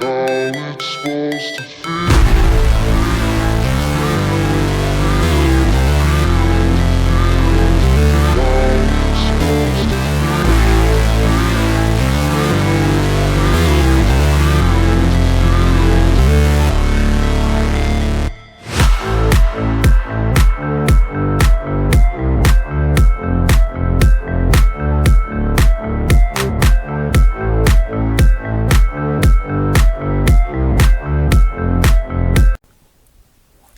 How it's supposed to feel.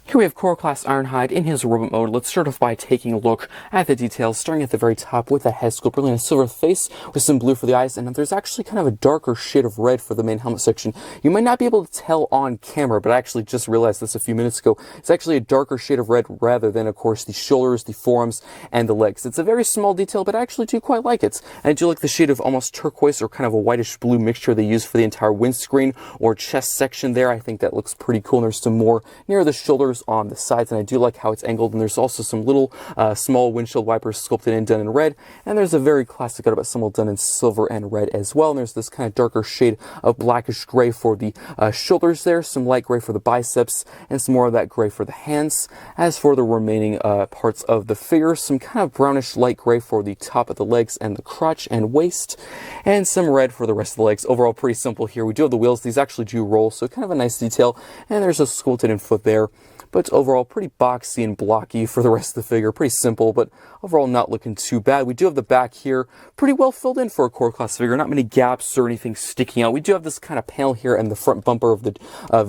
Here we have Core Class Ironhide in his robot mode. Let's start off by taking a look at the details, starting at the very top with a head sculpt, really in a silver face with some blue for the eyes, and there's actually kind of a darker shade of red for the main helmet section. You might not be able to tell on camera, but I actually just realized this a few minutes ago. It's actually a darker shade of red rather than, of course, the shoulders, the forearms, and the legs. It's a very small detail, but I actually do quite like it. And I do like the shade of almost turquoise or kind of a whitish blue mixture they use for the entire windscreen or chest section there. I think that looks pretty cool, and there's some more near the shoulders on the sides, and I do like how it's angled, and there's also some little small windshield wipers sculpted and done in red, and there's a very classic cut about symbol done in silver and red as well, and there's this kind of darker shade of blackish gray for the shoulders there, some light gray for the biceps, and some more of that gray for the hands. As for the remaining parts of the figure, some kind of brownish light gray for the top of the legs and the crotch and waist, and some red for the rest of the legs. Overall, pretty simple here. We do have the wheels. These actually do roll, so kind of a nice detail, and there's a sculpted in foot there. But overall, pretty boxy and blocky for the rest of the figure. Pretty simple, but overall not looking too bad. We do have the back here pretty well filled in for a Core Class figure. Not many gaps or anything sticking out. We do have this kind of panel here and the front bumper of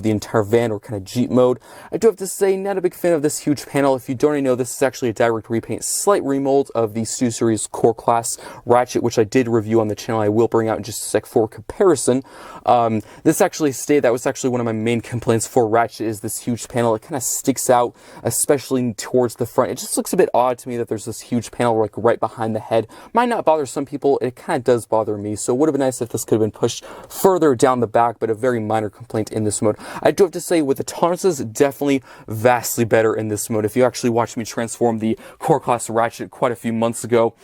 the entire van, or kind of Jeep mode. I do have to say, not a big fan of this huge panel. If you don't already know, this is actually a direct repaint, slight remold of the Stu Series Core Class Ratchet, which I did review on the channel. I will bring out in just a sec for comparison. This actually stayed. That was actually one of my main complaints for Ratchet, is this huge panel. It kind of sticks out, especially towards the front. It just looks a bit odd to me that there's this huge panel like right behind the head. Might not bother some people. It kind of does bother me. So it would have been nice if this could have been pushed further down the back, but a very minor complaint in this mode. I do have to say, with the tolerances, definitely vastly better in this mode. If you actually watched me transform the Core Class Ratchet quite a few months ago,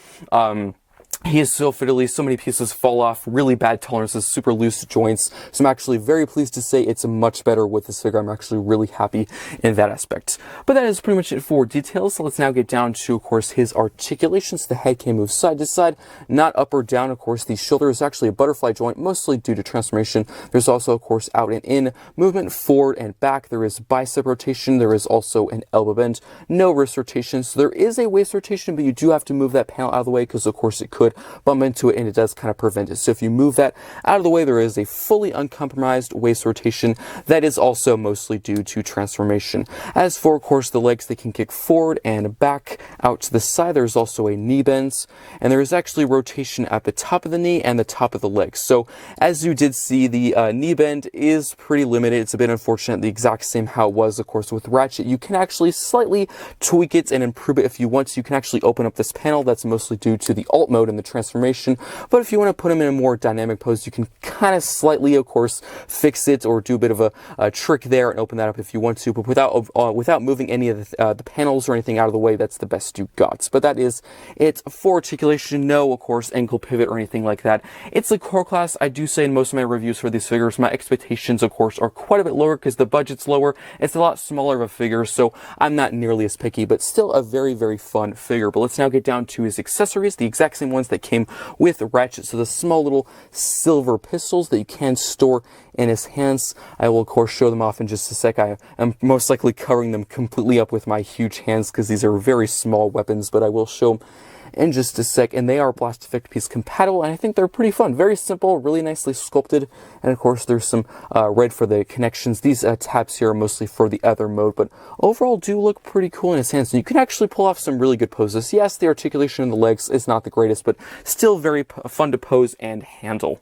he is so fiddly, so many pieces fall off, really bad tolerances, super loose joints. So I'm actually very pleased to say it's much better with this figure. I'm actually really happy in that aspect. But that is pretty much it for details. So let's now get down to, of course, his articulations. The head can move side to side, not up or down. Of course, the shoulder is actually a butterfly joint, mostly due to transformation. There's also, of course, out and in movement, forward and back. There is bicep rotation. There is also an elbow bend. No wrist rotation. So there is a waist rotation, but you do have to move that panel out of the way because, of course, it could bump into it and it does kind of prevent it. So if you move that out of the way, there is a fully uncompromised waist rotation that is also mostly due to transformation. As for, of course, the legs, they can kick forward and back out to the side. There's also a knee bend, and there is actually rotation at the top of the knee and the top of the leg. So as you did see, the knee bend is pretty limited. It's a bit unfortunate, the exact same how it was, of course, with Ratchet. You can actually slightly tweak it and improve it if you want to. You can actually open up this panel. That's mostly due to the alt mode and the transformation, but if you want to put him in a more dynamic pose, you can kind of slightly, of course, fix it or do a bit of a trick there and open that up if you want to, but without moving any of the panels or anything out of the way. That's the best you got. But that is it for articulation. No, of course, ankle pivot or anything like that. It's a Core Class. I do say in most of my reviews for these figures, my expectations, of course, are quite a bit lower because the budget's lower. It's a lot smaller of a figure, so I'm not nearly as picky, but still a very, very fun figure. But let's now get down to his accessories, the exact same ones that came with Ratchet. So the small little silver pistols that you can store in his hands. I will, of course, show them off in just a sec. I am most likely covering them completely up with my huge hands because these are very small weapons, but I will show them in just a sec, and they are Blast Effect Piece compatible, and I think they're pretty fun. Very simple, really nicely sculpted, and of course there's some red for the connections. These tabs here are mostly for the other mode, but overall do look pretty cool in his hands, and you can actually pull off some really good poses. Yes, the articulation in the legs is not the greatest, but still very fun to pose and handle.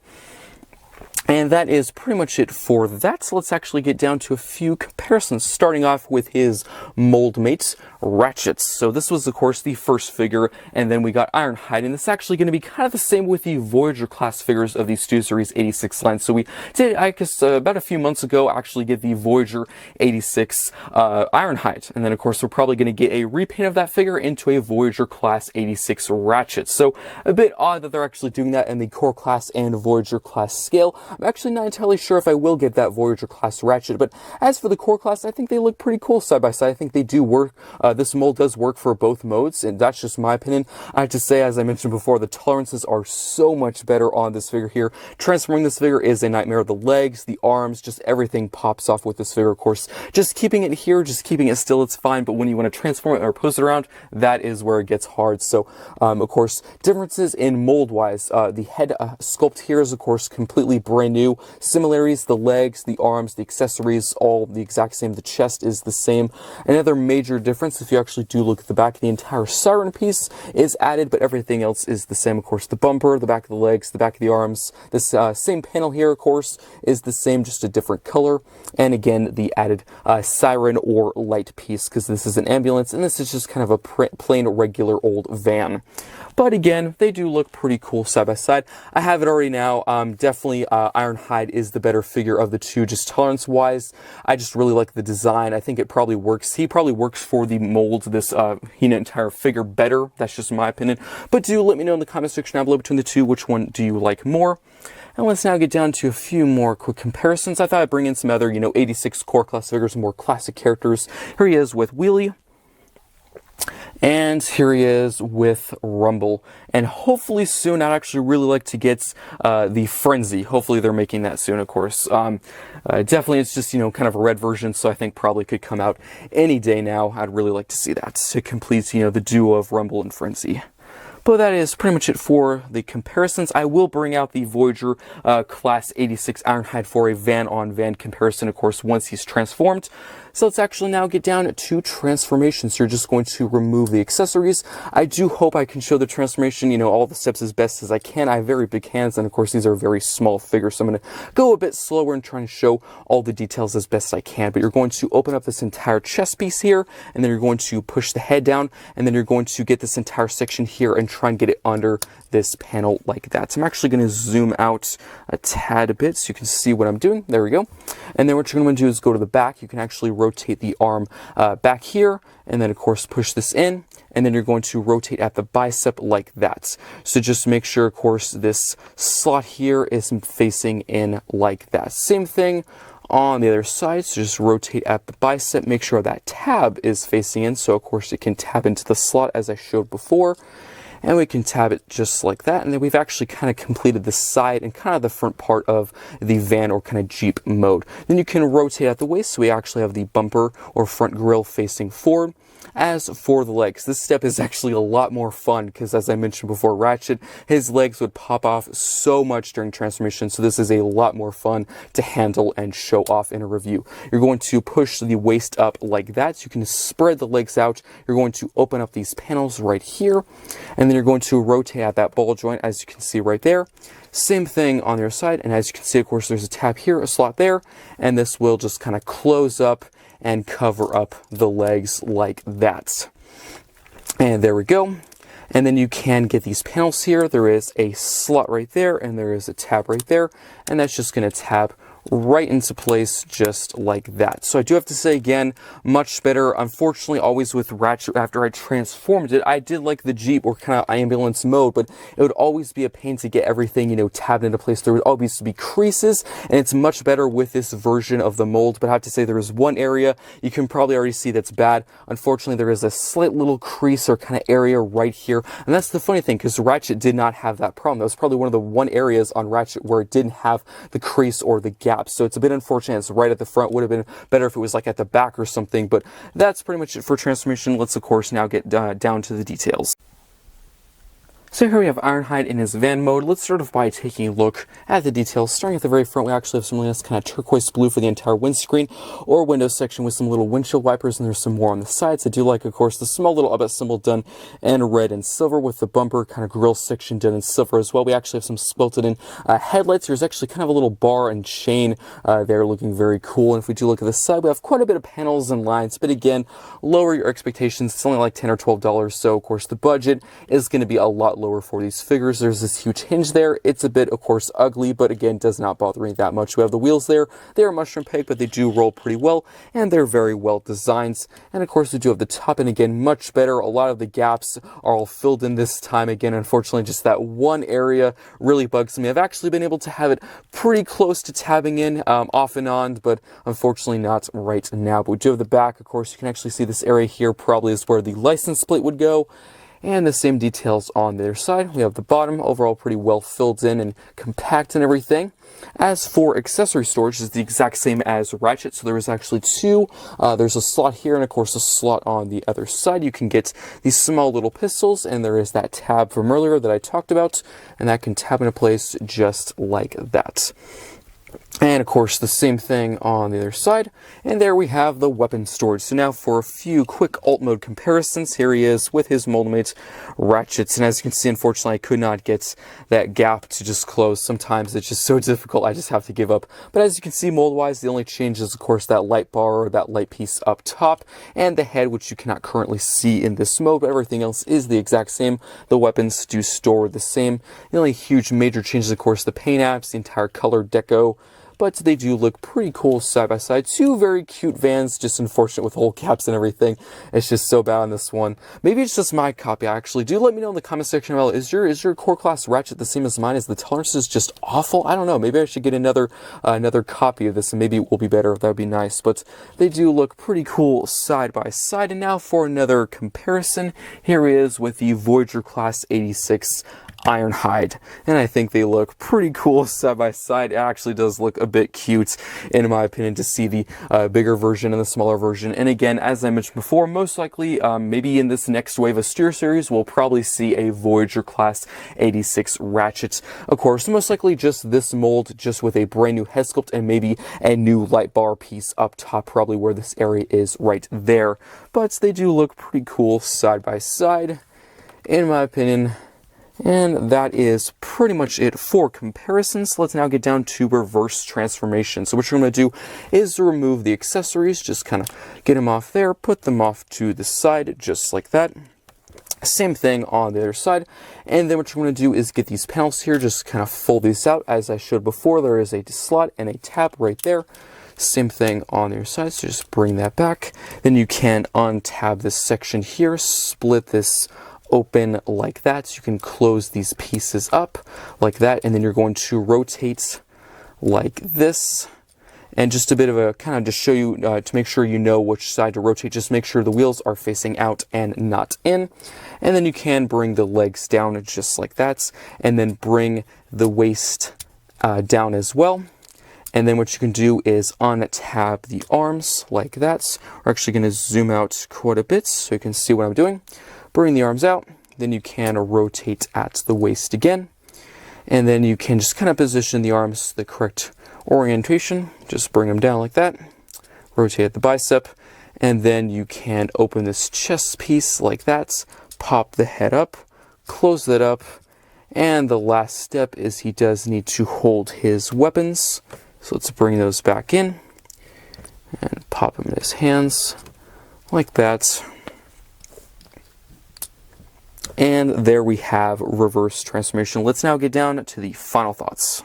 And that is pretty much it for that. So let's actually get down to a few comparisons, starting off with his mold mate, Ratchet. So this was, of course, the first figure, and then we got Ironhide, and it's actually going to be kind of the same with the Voyager class figures of the Stu Series 86 line. So we did, I guess, about a few months ago, actually get the Voyager 86 Ironhide, and then, of course, we're probably going to get a repaint of that figure into a Voyager class 86 Ratchet. So a bit odd that they're actually doing that in the Core class and Voyager class scale. I'm actually not entirely sure if I will get that Voyager class Ratchet, but as for the core class, I think they look pretty cool side by side. I think they do work. This mold does work for both modes, and that's just my opinion. I have to say, as I mentioned before, the tolerances are so much better on this figure here. Transforming this figure is a nightmare. The legs, the arms, just everything pops off with this figure, of course. Just keeping it here, just keeping it still, it's fine, but when you want to transform it or pose it around, that is where it gets hard. So, of course, differences in mold-wise. The head sculpt here is, of course, completely brand new. Similarities, the legs, the arms, the accessories, all the exact same. The chest is the same. Another major difference, if you actually do look at the back, the entire siren piece is added, but everything else is the same. Of course, the bumper, the back of the legs, the back of the arms. This same panel here, of course, is the same, just a different color. And again, the added siren or light piece, because this is an ambulance, and this is just kind of a plain, regular old van. But again, they do look pretty cool side by side. I have it already now. Definitely Ironhide is the better figure of the two, just tolerance-wise. I just really like the design. I think it probably works. He probably works for the mold, this entire figure better. That's just my opinion. But do let me know in the comment section down below between the two, which one do you like more? And let's now get down to a few more quick comparisons. I thought I'd bring in some other, 86 core class figures, more classic characters. Here he is with Wheelie. And here he is with Rumble. And hopefully soon, I'd actually really like to get the Frenzy. Hopefully they're making that soon, of course. Definitely, it's just, kind of a red version, so I think probably could come out any day now. I'd really like to see that to complete, the duo of Rumble and Frenzy. But that is pretty much it for the comparisons. I will bring out the Voyager Class 86 Ironhide for a van-on-van comparison, of course, once he's transformed. So let's actually now get down to transformations. You're just going to remove the accessories. I do hope I can show the transformation, all the steps as best as I can. I have very big hands, and of course these are very small figures, so I'm going to go a bit slower and try and show all the details as best I can. But you're going to open up this entire chest piece here, and then you're going to push the head down, and then you're going to get this entire section here and try and get it under this panel like that. So I'm actually going to zoom out a tad bit so you can see what I'm doing. There we go. And then what you're going to do is go to the back. You can actually rotate the arm back here, and then of course push this in, and then you're going to rotate at the bicep like that. So just make sure, of course, this slot here is facing in like that. Same thing on the other side, so just rotate at the bicep, make sure that tab is facing in, so of course it can tab into the slot as I showed before. And we can tab it just like that. And then we've actually kind of completed the side and kind of the front part of the van or kind of Jeep mode. Then you can rotate at the waist, so we actually have the bumper or front grille facing forward. As for the legs, this step is actually a lot more fun because, as I mentioned before, Ratchet, his legs would pop off so much during transformation, so this is a lot more fun to handle and show off in a review. You're going to push the waist up like that, so you can spread the legs out. You're going to open up these panels right here, and then you're going to rotate at that ball joint, as you can see right there. Same thing on the other side, and as you can see, of course, there's a tab here, a slot there, and this will just kind of close up and cover up the legs like that. And there we go. And then you can get these panels here. There is a slot right there, and there is a tab right there, and that's just going to tab right into place just like that. So I do have to say again, much better. Unfortunately, always with Ratchet, after I transformed it, I did like the Jeep or kind of ambulance mode, but it would always be a pain to get everything, tabbed into place. There would always be creases, and it's much better with this version of the mold. But I have to say there is one area you can probably already see that's bad. Unfortunately, there is a slight little crease or kind of area right here. And that's the funny thing, because Ratchet did not have that problem. That was probably one of the areas on Ratchet where it didn't have the crease or the gap. So it's a bit unfortunate. It's right at the front. Would have been better if it was like at the back or something, but that's pretty much it for transformation. Let's of course now get down to the details. So here we have Ironhide in his van mode. Let's start off by taking a look at the details. Starting at the very front, we actually have some really nice kind of turquoise blue for the entire windscreen or window section with some little windshield wipers, and there's some more on the sides. I do like, of course, the small little up symbol done in red and silver with the bumper kind of grille section done in silver as well. We actually have some sculpted in headlights. There's actually kind of a little bar and chain there looking very cool. And if we do look at the side, we have quite a bit of panels and lines, but again, lower your expectations. It's only like $10 or $12, so of course the budget is going to be a lot lower for these figures. There's this huge hinge there. It's a bit, of course, ugly, but again, does not bother me that much. We have the wheels there. They are mushroom peg, but they do roll pretty well, and they're very well designed. And of course, we do have the top, and again, much better. A lot of the gaps are all filled in this time. Again, unfortunately, just that one area really bugs me. I've actually been able to have it pretty close to tabbing in off and on, but unfortunately not right now. But we do have the back. Of course, you can actually see this area here probably is where the license plate would go. And the same details on the other side. We have the bottom, overall pretty well filled in and compact and everything. As for accessory storage, it's the exact same as Ratchet. So there is actually two. There's a slot here and of course a slot on the other side. You can get these small little pistols, and there is that tab from earlier that I talked about, and that can tab into place just like that. And of course the same thing on the other side, and there we have the weapon storage. So now for a few quick alt mode comparisons, here he is with his mold mate Ratchets, and as you can see, unfortunately I could not get that gap to just close. Sometimes it's just so difficult, I just have to give up. But as you can see, mold wise, the only change is of course that light bar or that light piece up top, and the head, which you cannot currently see in this mode, but everything else is the exact same. The weapons do store the same. The only huge major change is of course the paint apps, the entire color deco, but they do look pretty cool side by side. Two very cute vans, just unfortunate with hole caps and everything. It's just so bad on this one. Maybe it's just my copy, actually. Do let me know in the comment section about, is your core class Ratchet the same as mine? Is the tolerances just awful? I don't know. Maybe I should get another copy of this, and maybe it will be better. That would be nice. But they do look pretty cool side by side. And now for another comparison. Here he is with the Voyager Class 86 Ironhide, and I think they look pretty cool side by side. It actually does look a bit cute, in my opinion, to see the bigger version and the smaller version. And again, as I mentioned before, most likely, maybe in this next wave of Steer series, we'll probably see a Voyager Class 86 Ratchet. Of course, most likely just this mold, just with a brand new head sculpt and maybe a new light bar piece up top, probably where this area is right there. But they do look pretty cool side by side, in my opinion. And that is pretty much it for comparisons. Let's now get down to reverse transformation. So what you're going to do is remove the accessories, just kind of get them off there, put them off to the side, just like that. Same thing on the other side. And then what you're going to do is get these panels here, just kind of fold these out. As I showed before, there is a slot and a tab right there. Same thing on the other side, so just bring that back. Then you can untab this section here, split this open like that, so you can close these pieces up like that, and then you're going to rotate like this. And just a bit of a kind of to show you, to make sure you know which side to rotate, just make sure the wheels are facing out and not in. And then you can bring the legs down just like that, and then bring the waist down as well. And then what you can do is untab the arms like that. We're actually going to zoom out quite a bit so you can see what I'm doing. Bring the arms out, then you can rotate at the waist again. And then you can just kind of position the arms the correct orientation. Just bring them down like that. Rotate at the bicep. And then you can open this chest piece like that. Pop the head up. Close that up. And the last step is he does need to hold his weapons. So let's bring those back in. And pop them in his hands. Like that. And there we have reverse transformation. Let's now get down to the final thoughts.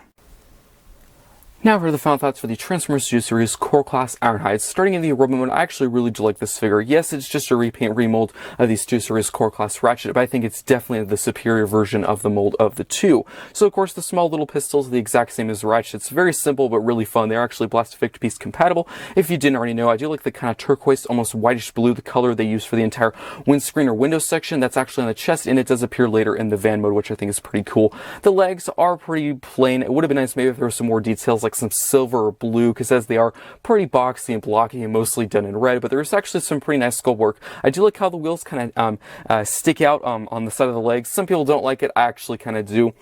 Now for the final thoughts for the Transformers Studio Series Core Class Ironhide. Starting in the robot mode, I actually really do like this figure. Yes, it's just a repaint remold of the Studio Series Core Class Ratchet, but I think it's definitely the superior version of the mold of the two. So of course the small little pistols are the exact same as the Ratchet. It's very simple but really fun. They're actually Blast Victor piece compatible. If you didn't already know, I do like the kind of turquoise, almost whitish blue, the color they use for the entire windscreen or window section. That's actually on the chest, and it does appear later in the van mode, which I think is pretty cool. The legs are pretty plain. It would have been nice maybe if there were some more details, like some silver or blue, because as they are pretty boxy and blocky and mostly done in red, but there's actually some pretty nice sculpt work. I do like how the wheels kind of stick out on the side of the legs. Some people don't like it. I actually kind of do.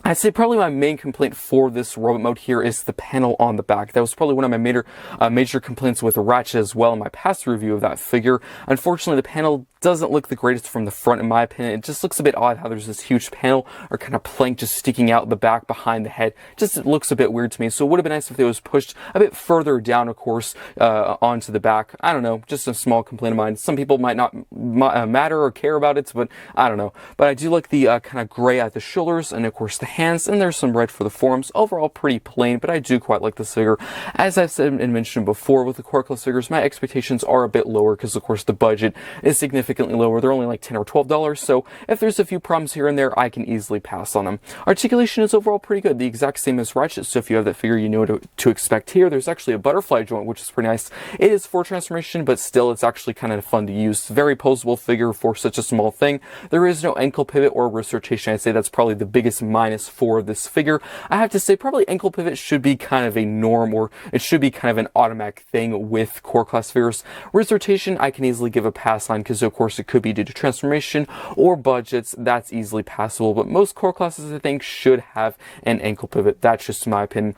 I'd say probably my main complaint for this robot mode here is the panel on the back. That was probably one of my major complaints with Ratchet as well in my past review of that figure. Unfortunately, the panel doesn't look the greatest from the front in my opinion. It just looks a bit odd how there's this huge panel or kind of plank just sticking out the back behind the head. Just it looks a bit weird to me. So it would have been nice if it was pushed a bit further down, of course, onto the back. I don't know, just a small complaint of mine. Some people might not matter or care about it, but I don't know. But I do like the kind of gray at the shoulders and of course the hands, and there's some red for the forearms. Overall pretty plain, but I do quite like this figure. As I've said and mentioned before with the core class figures, my expectations are a bit lower because of course the budget is significantly lower. They're only like $10 or $12, so if there's a few problems here and there, I can easily pass on them. Articulation is overall pretty good, the exact same as Ratchet, so if you have that figure, you know what to expect here. There's actually a butterfly joint, which is pretty nice. It is for transformation, but still it's actually kind of fun to use. Very posable figure for such a small thing. There is no ankle pivot or wrist rotation. I'd say that's probably the biggest minus for this figure. I have to say probably ankle pivot should be kind of a norm, or it should be kind of an automatic thing with core class figures. Wrist rotation I can easily give a pass on because of course it could be due to transformation or budgets. That's easily passable, but most core classes I think should have an ankle pivot. That's just my opinion.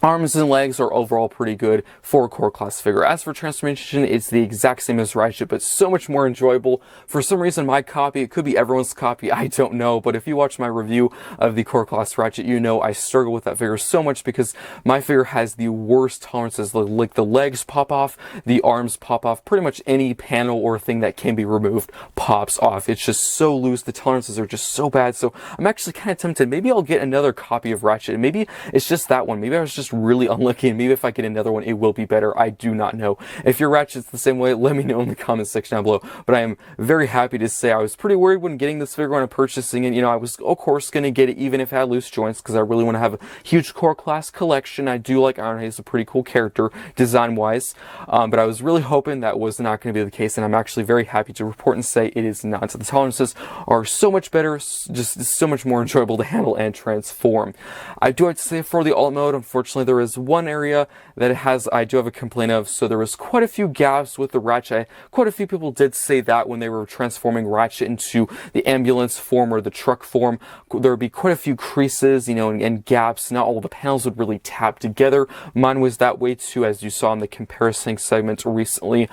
Arms and legs are overall pretty good for a core class figure. As for transformation, it's the exact same as Ratchet, but so much more enjoyable. For some reason, my copy, it could be everyone's copy, I don't know, but if you watch my review of the core class Ratchet, you know I struggle with that figure so much because my figure has the worst tolerances. Like the legs pop off, the arms pop off, pretty much any panel or thing that can be removed pops off. It's just so loose, the tolerances are just so bad, so I'm actually kind of tempted. Maybe I'll get another copy of Ratchet, and maybe it's just that one. Maybe I was just really unlucky, and maybe if I get another one it will be better. I do not know. If your Ratchet's the same way, let me know in the comment section down below. But I am very happy to say I was pretty worried when getting this figure and purchasing it. You know, I was of course going to get it even if it had loose joints because I really want to have a huge core class collection. I do like Ironhide. He's a pretty cool character design wise, but I was really hoping that was not going to be the case, and I'm actually very happy to report and say it is not. So the tolerances are so much better, just so much more enjoyable to handle and transform. I do have to say for the alt mode, unfortunately there is one area that I do have a complaint of. So there was quite a few gaps with the Ratchet. Quite a few people did say that when they were transforming Ratchet into the ambulance form or the truck form, there would be quite a few creases, you know, and gaps. Not all the panels would really tap together. Mine was that way too, as you saw in the comparison segment recently.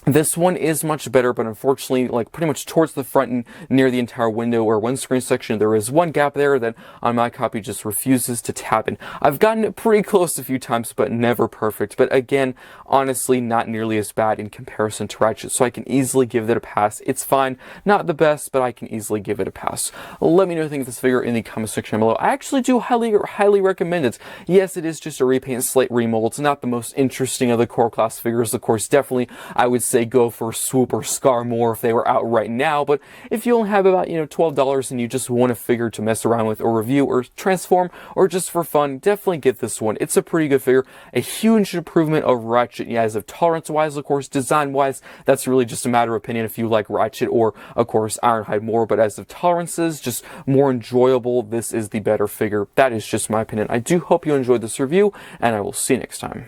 This one is much better, but unfortunately, like pretty much towards the front and near the entire window or windscreen section, there is one gap there that on my copy just refuses to tap in. I've gotten it pretty close a few times, but never perfect. But again, honestly, not nearly as bad in comparison to Ratchet, so I can easily give it a pass. It's fine, not the best, but I can easily give it a pass. Let me know what you think of this figure in the comment section below. I actually do highly recommend it. Yes, it is just a repaint slate remold. It's not the most interesting of the core class figures, of course. Definitely, I would say go for Swoop or Scar more if they were out right now, but if you only have about, you know, $12 and you just want a figure to mess around with or review or transform or just for fun, definitely get this one. It's a pretty good figure, a huge improvement of Ratchet. Yeah, as of tolerance wise, of course, design wise, that's really just a matter of opinion if you like Ratchet or of course Ironhide more, but as of tolerances, just more enjoyable, this is the better figure. That is just my opinion. I do hope you enjoyed this review, and I will see you next time.